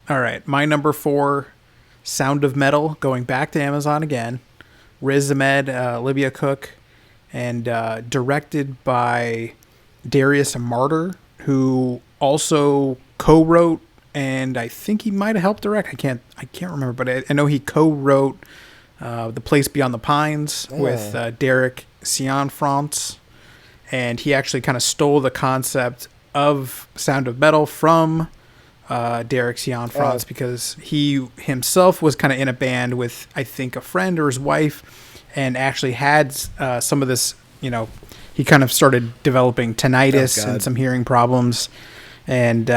All right, my number 4, Sound of Metal, going back to Amazon again. Riz Ahmed, Olivia Cooke, and directed by Darius Marder, who also co-wrote, and I think he might have helped direct. I can't remember, but I know he co-wrote The Place Beyond the Pines with Derek Cianfrance, and he actually kind of stole the concept of Sound of Metal from Derek Cianfrance because he himself was kind of in a band with, I think, a friend or his wife, and actually had some of this, he kind of started developing tinnitus and some hearing problems, and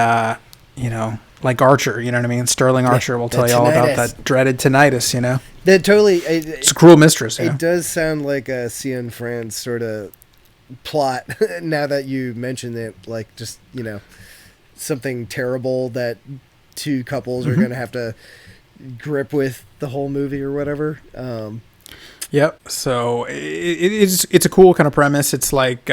like Archer, you know what I mean? Sterling Archer will tell you all about that dreaded tinnitus, That totally. It's a cruel mistress. It does sound like a Cianfrance sort of plot. Now that you mention it, like just something terrible that two couples are going to have to grip with the whole movie or whatever. Yep. So it's a cool kind of premise. It's like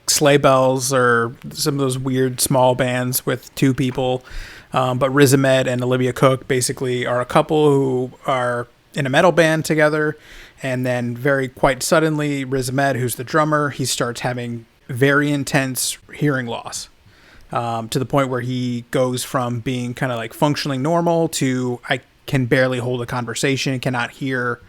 Sleigh Bells or some of those weird small bands with two people. But Riz Ahmed and Olivia Cooke basically are a couple who are in a metal band together, and then quite suddenly, Riz Ahmed, who's the drummer, he starts having very intense hearing loss. To the point where he goes from being kind of like functionally normal to I can barely hold a conversation, cannot hear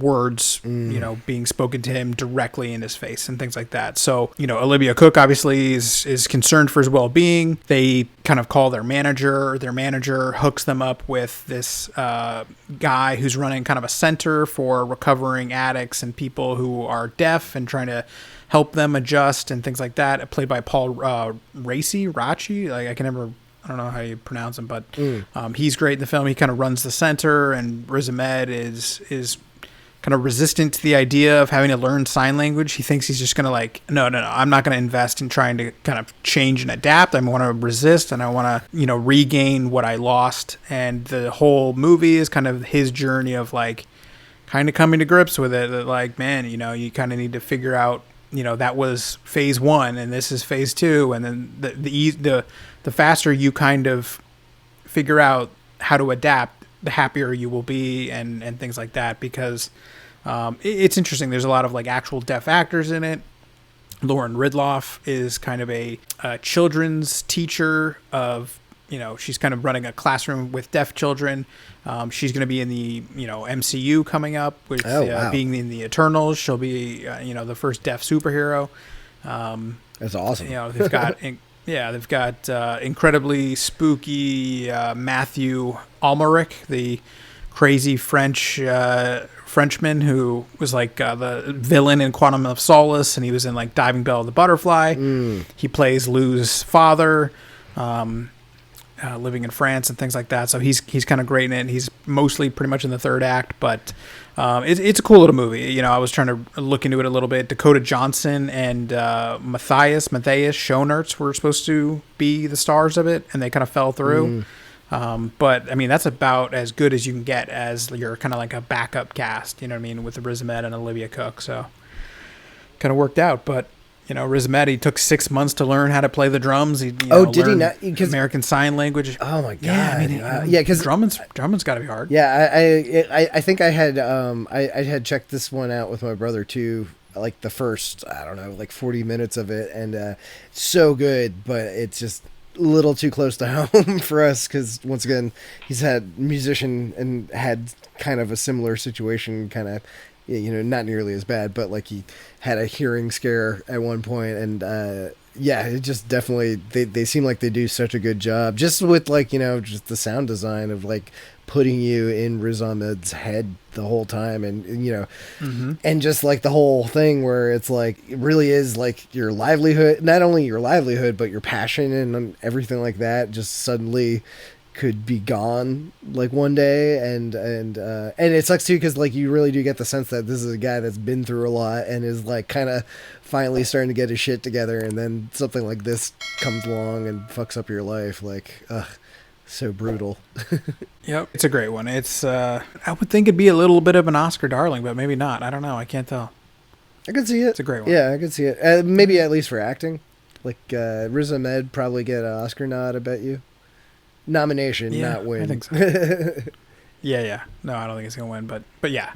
words, being spoken to him directly in his face and things like that. So, Olivia Cooke obviously is concerned for his well-being. They kind of call their manager. Their manager hooks them up with this guy who's running kind of a center for recovering addicts and people who are deaf and trying to help them adjust and things like that. Played by Paul Raci. Like I don't know how you pronounce him, but he's great in the film. He kind of runs the center, and Riz Ahmed is kind of resistant to the idea of having to learn sign language. He thinks he's just going to no, I'm not going to invest in trying to kind of change and adapt. I want to resist, and I want to, regain what I lost. And the whole movie is kind of his journey of kind of coming to grips with it. That man, you kind of need to figure out, that was phase 1 and this is phase 2. And then the faster you kind of figure out how to adapt, the happier you will be and things like that, because it's interesting. There's a lot of actual deaf actors in it. Lauren Ridloff is kind of a children's teacher of, she's kind of running a classroom with deaf children. She's going to be in the, MCU coming up with being in the Eternals. She'll be, the first deaf superhero. That's awesome. They've got... they've got incredibly spooky Mathieu Amalric, the crazy Frenchman who was the villain in Quantum of Solace, and he was in Diving Bell of the Butterfly. He plays Lou's father, living in France and things like that. So he's kind of great in it. He's mostly pretty much in the third act, but it's a cool little movie. I was trying to look into it a little bit. Dakota Johnson and Matthias Schoenaerts were supposed to be the stars of it, and they kind of fell through. But I mean, that's about as good as you can get as your kind of a backup cast, with the Riz Ahmed and Olivia Cooke. So kind of worked out, but Riz Ahmed, he took 6 months to learn how to play the drums. Did he not? American Sign Language. Oh my god! Yeah, I mean, because drumming's got to be hard. Yeah, I think I had I had checked this one out with my brother too. The first 40 minutes of it, and so good, but it's just a little too close to home for us because once again, he's had musician and had kind of a similar situation, kind of. Not nearly as bad, but he had a hearing scare at one point, and it just definitely they seem like they do such a good job just with just the sound design of putting you in Riz Ahmed's head the whole time, and and just the whole thing where it's it really is your livelihood, not only your livelihood but your passion and everything like that just suddenly could be gone one day, and it sucks too because you really do get the sense that this is a guy that's been through a lot and is kind of finally starting to get his shit together, and then something like this comes along and fucks up your life. So brutal. Yep, it's a great one. It's I would think it'd be a little bit of an Oscar darling, but maybe not. I don't know. I can't tell. I could see it. It's a great one. Yeah, I could see it. Maybe at least for acting. Riz Ahmed probably get an Oscar nod, I bet you. nomination, Yeah, not win. I think so. Yeah. No, I don't think it's gonna win, but yeah,